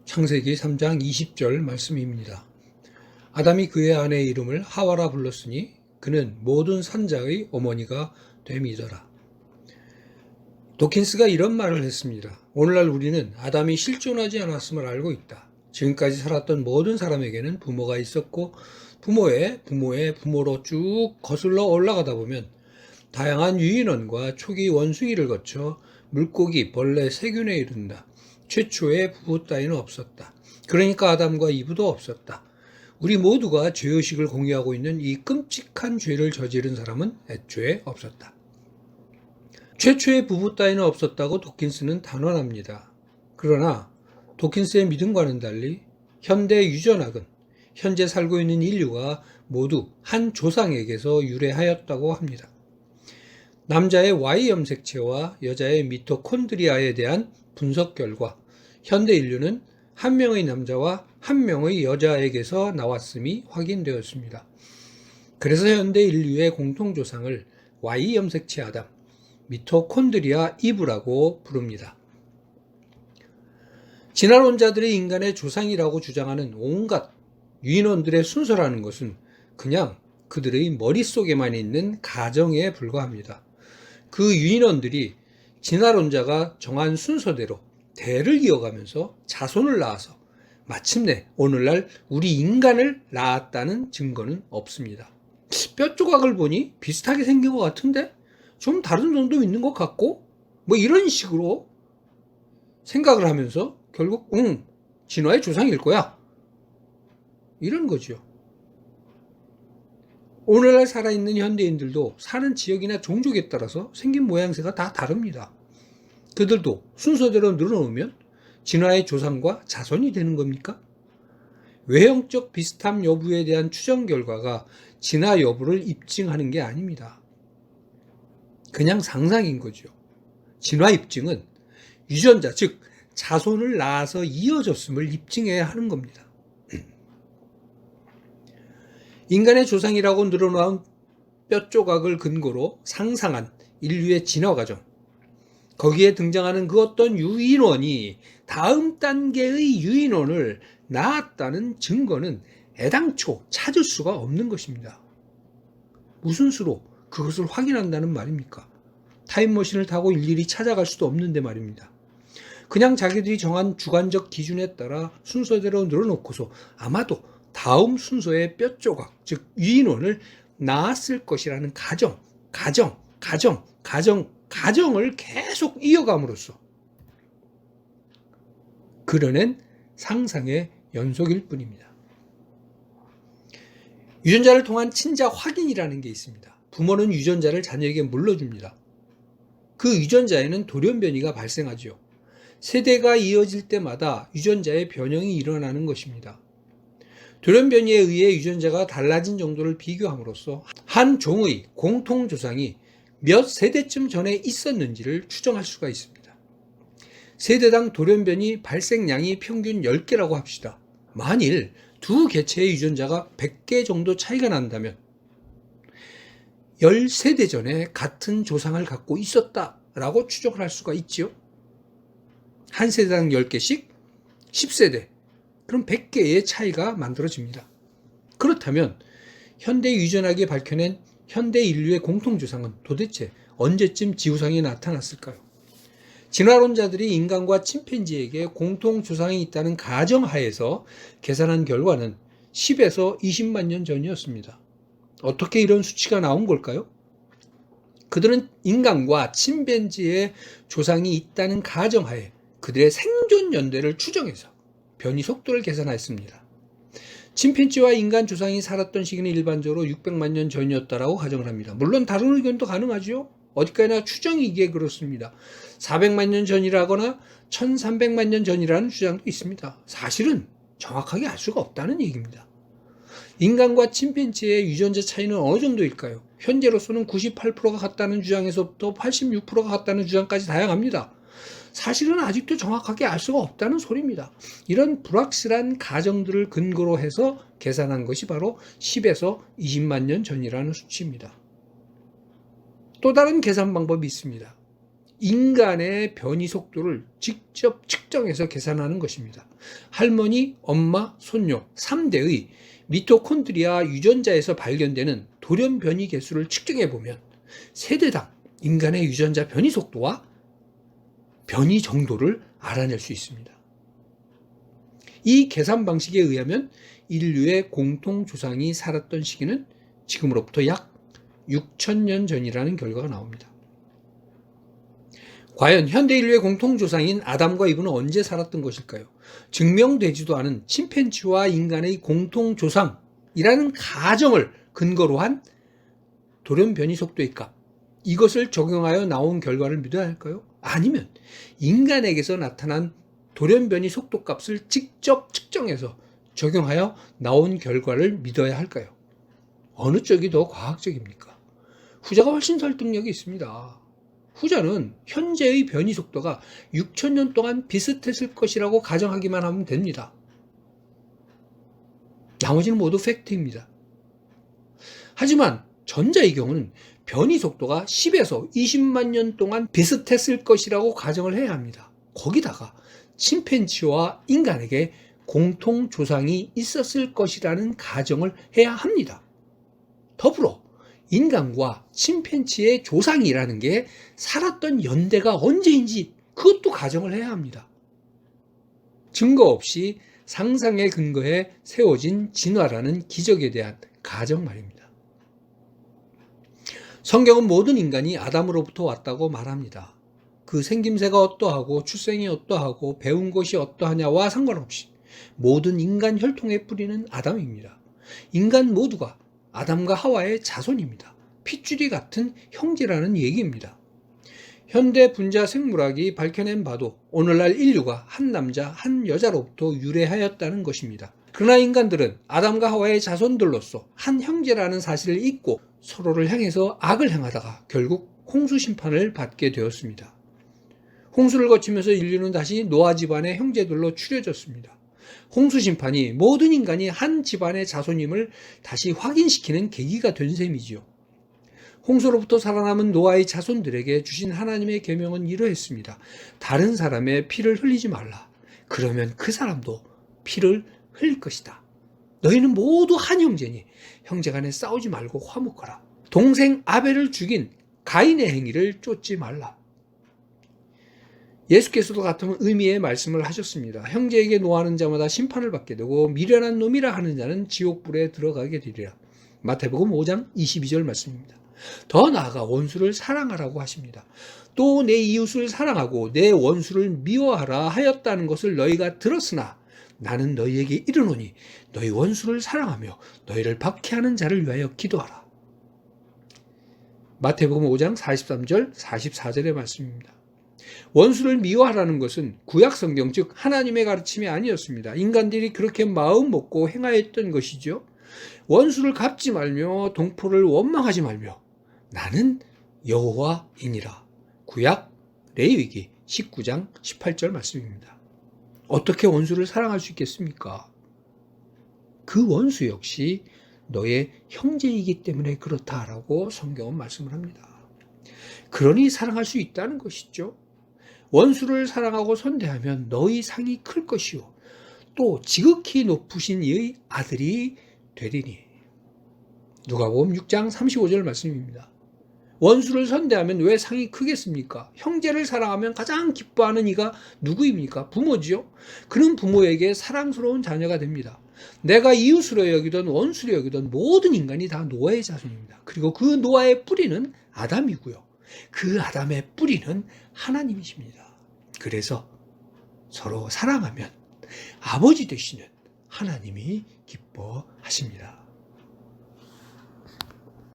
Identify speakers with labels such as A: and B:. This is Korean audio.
A: 창세기 3장 20절 말씀입니다. 아담이 그의 아내의 이름을 하와라 불렀으니 그는 모든 산자의 어머니가 됨이더라. 도킨스가 이런 말을 했습니다. 오늘날 우리는 아담이 실존하지 않았음을 알고 있다. 지금까지 살았던 모든 사람에게는 부모가 있었고 부모의 부모로 쭉 거슬러 올라가다 보면 다양한 유인원과 초기 원숭이를 거쳐 물고기, 벌레, 세균에 이른다. 최초의 부부 따위는 없었다. 그러니까 아담과 이브도 없었다. 우리 모두가 죄의식을 공유하고 있는 이 끔찍한 죄를 저지른 사람은 애초에 없었다. 최초의 부부 따위는 없었다고 도킨스는 단언합니다. 그러나 도킨스의 믿음과는 달리 현대 유전학은 현재 살고 있는 인류가 모두 한 조상에게서 유래하였다고 합니다. 남자의 Y 염색체와 여자의 미토콘드리아에 대한 분석 결과 현대 인류는 한 명의 남자와 한 명의 여자에게서 나왔음이 확인되었습니다. 그래서 현대 인류의 공통조상을 Y 염색체 아담, 미토콘드리아 이브라고 부릅니다. 진화론자들이 인간의 조상이라고 주장하는 온갖 유인원들의 순서라는 것은 그냥 그들의 머릿속에만 있는 가정에 불과합니다. 그 유인원들이 진화론자가 정한 순서대로 대를 이어가면서 자손을 낳아서 마침내 오늘날 우리 인간을 낳았다는 증거는 없습니다. 뼈 조각을 보니 비슷하게 생긴 것 같은데 좀 다른 점도 있는 것 같고 뭐 이런 식으로 생각을 하면서 결국 진화의 조상일 거야 이런 거죠. 오늘날 살아있는 현대인들도 사는 지역이나 종족에 따라서 생긴 모양새가 다 다릅니다. 그들도 순서대로 늘어놓으면 진화의 조상과 자손이 되는 겁니까? 외형적 비슷함 여부에 대한 추정 결과가 진화 여부를 입증하는 게 아닙니다. 그냥 상상인 거죠. 진화 입증은 유전자, 즉 자손을 낳아서 이어졌음을 입증해야 하는 겁니다. 인간의 조상이라고 늘어놓은 뼈 조각을 근거로 상상한 인류의 진화 과정, 거기에 등장하는 그 어떤 유인원이 다음 단계의 유인원을 낳았다는 증거는 애당초 찾을 수가 없는 것입니다. 무슨 수로 그것을 확인한다는 말입니까? 타임머신을 타고 일일이 찾아갈 수도 없는데 말입니다. 그냥 자기들이 정한 주관적 기준에 따라 순서대로 늘어놓고서 아마도 다음 순서의 뼈 조각, 즉 유인원을 낳았을 것이라는 가정을 계속 이어감으로써 그려낸 상상의 연속일 뿐입니다. 유전자를 통한 친자 확인이라는 게 있습니다. 부모는 유전자를 자녀에게 물려줍니다. 그 유전자에는 돌연변이가 발생하죠. 세대가 이어질 때마다 유전자의 변형이 일어나는 것입니다. 돌연변이에 의해 유전자가 달라진 정도를 비교함으로써 한 종의 공통조상이 몇 세대쯤 전에 있었는지를 추정할 수가 있습니다. 세대당 돌연변이 발생량이 평균 10개라고 합시다. 만일 두 개체의 유전자가 100개 정도 차이가 난다면 10세대 전에 같은 조상을 갖고 있었다라고 추정을 할 수가 있죠. 한 세대당 10개씩 10세대, 그럼 100개의 차이가 만들어집니다. 그렇다면 현대 유전학이 밝혀낸 현대 인류의 공통조상은 도대체 언제쯤 지구상에 나타났을까요? 진화론자들이 인간과 침팬지에게 공통조상이 있다는 가정하에서 계산한 결과는 10에서 20만 년 전이었습니다. 어떻게 이런 수치가 나온 걸까요? 그들은 인간과 침팬지의 조상이 있다는 가정하에 그들의 생존 연대를 추정해서 변이 속도를 계산했습니다. 침팬지와 인간 조상이 살았던 시기는 일반적으로 600만 년 전이었다라고 가정을 합니다. 물론 다른 의견도 가능하죠. 어디까지나 추정이기에 그렇습니다. 400만 년 전이라거나 1300만 년 전이라는 주장도 있습니다. 사실은 정확하게 알 수가 없다는 얘기입니다. 인간과 침팬지의 유전자 차이는 어느 정도일까요? 현재로서는 98%가 같다는 주장에서부터 86%가 같다는 주장까지 다양합니다. 사실은 아직도 정확하게 알 수가 없다는 소리입니다. 이런 불확실한 가정들을 근거로 해서 계산한 것이 바로 10에서 20만 년 전이라는 수치입니다. 또 다른 계산 방법이 있습니다. 인간의 변이 속도를 직접 측정해서 계산하는 것입니다. 할머니, 엄마, 손녀 3대의 미토콘드리아 유전자에서 발견되는 돌연 변이 개수를 측정해 보면 세대당 인간의 유전자 변이 속도와 변이 정도를 알아낼 수 있습니다. 이 계산 방식에 의하면 인류의 공통 조상이 살았던 시기는 지금으로부터 약 6,000년 전이라는 결과가 나옵니다. 과연 현대 인류의 공통 조상인 아담과 이브는 언제 살았던 것일까요? 증명되지도 않은 침팬지와 인간의 공통 조상이라는 가정을 근거로 한 돌연 변이 속도의 값, 이것을 적용하여 나온 결과를 믿어야 할까요? 아니면 인간에게서 나타난 돌연 변이 속도 값을 직접 측정해서 적용하여 나온 결과를 믿어야 할까요? 어느 쪽이 더 과학적입니까? 후자가 훨씬 설득력이 있습니다. 후자는 현재의 변이 속도가 6,000년 동안 비슷했을 것이라고 가정하기만 하면 됩니다. 나머지는 모두 팩트입니다. 하지만 전자의 경우는 변이 속도가 10에서 20만 년 동안 비슷했을 것이라고 가정을 해야 합니다. 거기다가 침팬지와 인간에게 공통 조상이 있었을 것이라는 가정을 해야 합니다. 더불어 인간과 침팬지의 조상이라는 게 살았던 연대가 언제인지 그것도 가정을 해야 합니다. 증거 없이 상상에 근거해 세워진 진화라는 기적에 대한 가정 말입니다. 성경은 모든 인간이 아담으로부터 왔다고 말합니다. 그 생김새가 어떠하고 출생이 어떠하고 배운 것이 어떠하냐와 상관없이 모든 인간 혈통의 뿌리는 아담입니다. 인간 모두가 아담과 하와의 자손입니다. 핏줄이 같은 형제라는 얘기입니다. 현대 분자 생물학이 밝혀낸 바도 오늘날 인류가 한 남자 한 여자로부터 유래하였다는 것입니다. 그러나 인간들은 아담과 하와의 자손들로서 한 형제라는 사실을 잊고 서로를 향해서 악을 행하다가 결국 홍수 심판을 받게 되었습니다. 홍수를 거치면서 인류는 다시 노아 집안의 형제들로 추려졌습니다. 홍수 심판이 모든 인간이 한 집안의 자손임을 다시 확인시키는 계기가 된 셈이지요. 홍수로부터 살아남은 노아의 자손들에게 주신 하나님의 계명은 이러했습니다. 다른 사람의 피를 흘리지 말라. 그러면 그 사람도 피를 흘릴 것이다. 너희는 모두 한 형제니 형제간에 싸우지 말고 화목하라. 동생 아벨을 죽인 가인의 행위를 쫓지 말라. 예수께서도 같은 의미의 말씀을 하셨습니다. 형제에게 노하는 자마다 심판을 받게 되고 미련한 놈이라 하는 자는 지옥불에 들어가게 되리라. 마태복음 5장 22절 말씀입니다. 더 나아가 원수를 사랑하라고 하십니다. 또 내 이웃을 사랑하고 내 원수를 미워하라 하였다는 것을 너희가 들었으나 나는 너희에게 이르노니 너희 원수를 사랑하며 너희를 박해하는 자를 위하여 기도하라. 마태복음 5장 43절 44절의 말씀입니다. 원수를 미워하라는 것은 구약성경 즉 하나님의 가르침이 아니었습니다. 인간들이 그렇게 마음 먹고 행하였던 것이죠. 원수를 갚지 말며 동포를 원망하지 말며 나는 여호와이니라. 구약 레위기 19장 18절 말씀입니다. 어떻게 원수를 사랑할 수 있겠습니까? 그 원수 역시 너의 형제이기 때문에 그렇다라고 성경은 말씀을 합니다. 그러니 사랑할 수 있다는 것이죠. 원수를 사랑하고 선대하면 너희 상이 클 것이요 또 지극히 높으신 이의 아들이 되리니. 누가복음 6장 35절 말씀입니다. 원수를 선대하면 왜 상이 크겠습니까? 형제를 사랑하면 가장 기뻐하는 이가 누구입니까? 부모지요. 그는 부모에게 사랑스러운 자녀가 됩니다. 내가 이웃으로 여기던 원수로 여기던 모든 인간이 다 노아의 자손입니다. 그리고 그 노아의 뿌리는 아담이고요. 그 아담의 뿌리는 하나님이십니다. 그래서 서로 사랑하면 아버지 되시는 하나님이 기뻐하십니다.